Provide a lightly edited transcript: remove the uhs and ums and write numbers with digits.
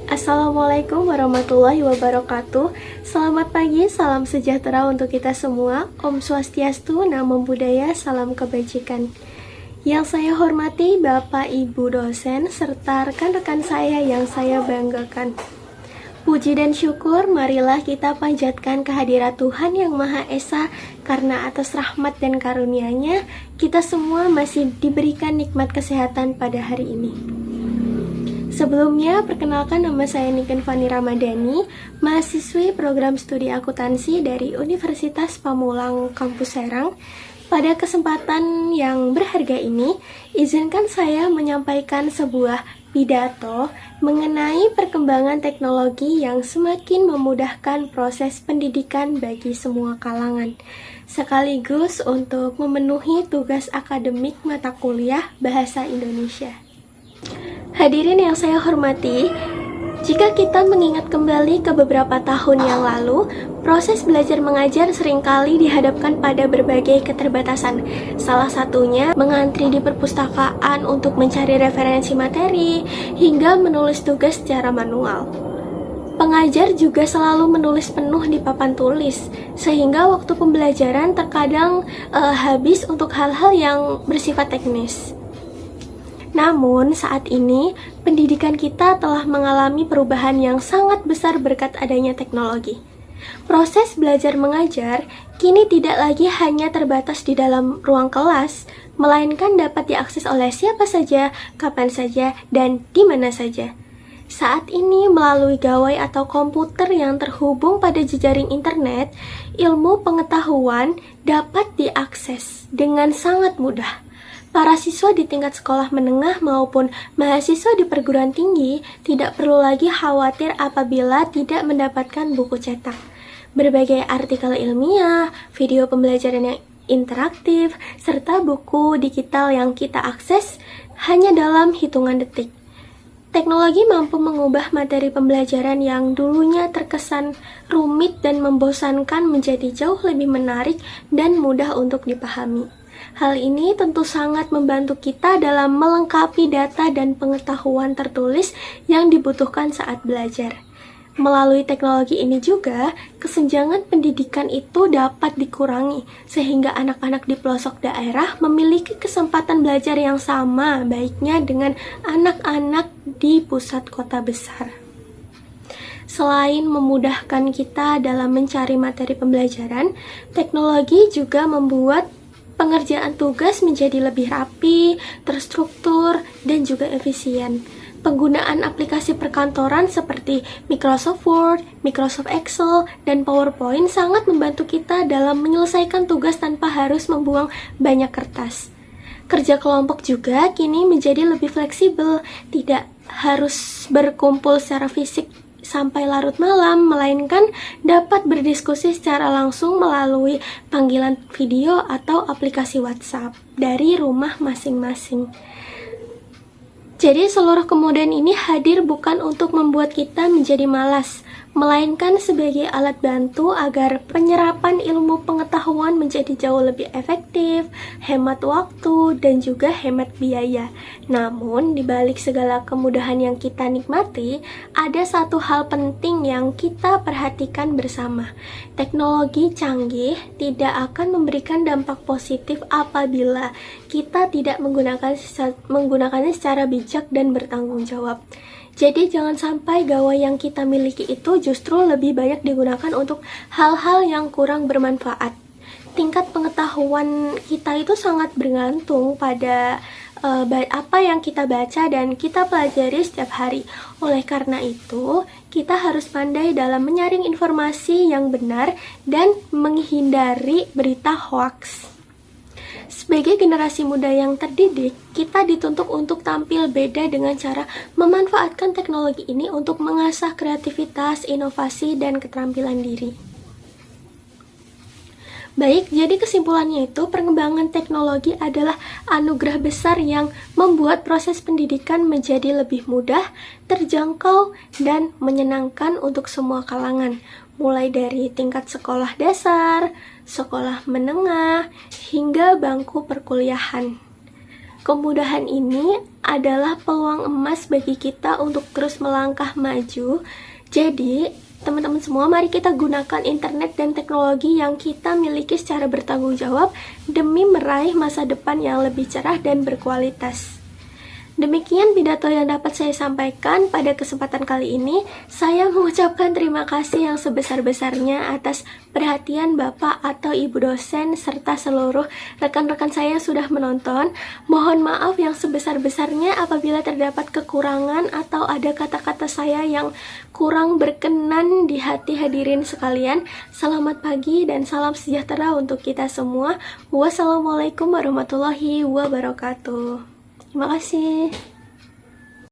Assalamualaikum warahmatullahi wabarakatuh. Selamat pagi, salam sejahtera untuk kita semua. Om Swastiastu, Namo Buddhaya, salam kebajikan. Yang saya hormati Bapak Ibu dosen serta rekan-rekan saya yang saya banggakan. Puji dan syukur marilah kita panjatkan kehadirat Tuhan Yang Maha Esa, karena atas rahmat dan karunia-Nya kita semua masih diberikan nikmat kesehatan pada hari ini. Sebelumnya, perkenalkan nama saya Niken Fani Ramadhani, mahasiswi program studi akuntansi dari Universitas Pamulang Kampus Serang. Pada kesempatan yang berharga ini, izinkan saya menyampaikan sebuah pidato mengenai perkembangan teknologi yang semakin memudahkan proses pendidikan bagi semua kalangan, sekaligus untuk memenuhi tugas akademik mata kuliah Bahasa Indonesia. Hadirin yang saya hormati, jika kita mengingat kembali ke beberapa tahun yang lalu, proses belajar mengajar seringkali dihadapkan pada berbagai keterbatasan. Salah satunya mengantri di perpustakaan untuk mencari referensi materi, hingga menulis tugas secara manual. Pengajar juga selalu menulis penuh di papan tulis, sehingga waktu pembelajaran terkadang habis untuk hal-hal yang bersifat teknis. Namun, saat ini, pendidikan kita telah mengalami perubahan yang sangat besar berkat adanya teknologi. Proses belajar mengajar kini tidak lagi hanya terbatas di dalam ruang kelas, melainkan dapat diakses oleh siapa saja, kapan saja, dan di mana saja. Saat ini, melalui gawai atau komputer yang terhubung pada jejaring internet, ilmu pengetahuan dapat diakses dengan sangat mudah. Para siswa di tingkat sekolah menengah maupun mahasiswa di perguruan tinggi tidak perlu lagi khawatir apabila tidak mendapatkan buku cetak. Berbagai artikel ilmiah, video pembelajaran yang interaktif, serta buku digital yang kita akses hanya dalam hitungan detik. Teknologi mampu mengubah materi pembelajaran yang dulunya terkesan rumit dan membosankan menjadi jauh lebih menarik dan mudah untuk dipahami. Hal ini tentu sangat membantu kita dalam melengkapi data dan pengetahuan tertulis yang dibutuhkan saat belajar. Melalui teknologi ini juga, kesenjangan pendidikan itu dapat dikurangi, sehingga anak-anak di pelosok daerah memiliki kesempatan belajar yang sama baiknya dengan anak-anak di pusat kota besar. Selain memudahkan kita dalam mencari materi pembelajaran, teknologi juga membuat pengerjaan tugas menjadi lebih rapi, terstruktur, dan juga efisien. Penggunaan aplikasi perkantoran seperti Microsoft Word, Microsoft Excel, dan PowerPoint sangat membantu kita dalam menyelesaikan tugas tanpa harus membuang banyak kertas. Kerja kelompok juga kini menjadi lebih fleksibel, tidak harus berkumpul secara fisik sampai larut malam, melainkan dapat berdiskusi secara langsung melalui panggilan video atau aplikasi WhatsApp dari rumah masing-masing. Jadi seluruh kemudahan ini hadir bukan untuk membuat kita menjadi malas, melainkan sebagai alat bantu agar penyerapan ilmu pengetahuan menjadi jauh lebih efektif, hemat waktu, dan juga hemat biaya. Namun, di balik segala kemudahan yang kita nikmati, ada satu hal penting yang kita perhatikan bersama. Teknologi canggih tidak akan memberikan dampak positif apabila kita tidak menggunakannya secara bijak dan bertanggung jawab. Jadi jangan sampai gawai yang kita miliki itu justru lebih banyak digunakan untuk hal-hal yang kurang bermanfaat. Tingkat pengetahuan kita itu sangat bergantung pada apa yang kita baca dan kita pelajari setiap hari. Oleh karena itu, kita harus pandai dalam menyaring informasi yang benar dan menghindari berita hoaks. Sebagai generasi muda yang terdidik, kita dituntut untuk tampil beda dengan cara memanfaatkan teknologi ini untuk mengasah kreativitas, inovasi, dan keterampilan diri. Baik, jadi kesimpulannya itu perkembangan teknologi adalah anugerah besar yang membuat proses pendidikan menjadi lebih mudah, terjangkau, dan menyenangkan untuk semua kalangan, mulai dari tingkat sekolah dasar, sekolah menengah, hingga bangku perkuliahan. Kemudahan ini adalah peluang emas bagi kita untuk terus melangkah maju. Jadi, teman-teman semua, mari kita gunakan internet dan teknologi yang kita miliki secara bertanggung jawab demi meraih masa depan yang lebih cerah dan berkualitas. Demikian pidato yang dapat saya sampaikan pada kesempatan kali ini. Saya mengucapkan terima kasih yang sebesar-besarnya atas perhatian Bapak atau Ibu dosen serta seluruh rekan-rekan saya yang sudah menonton. Mohon maaf yang sebesar-besarnya apabila terdapat kekurangan atau ada kata-kata saya yang kurang berkenan di hati hadirin sekalian. Selamat pagi dan salam sejahtera untuk kita semua. Wassalamualaikum warahmatullahi wabarakatuh. Terima kasih.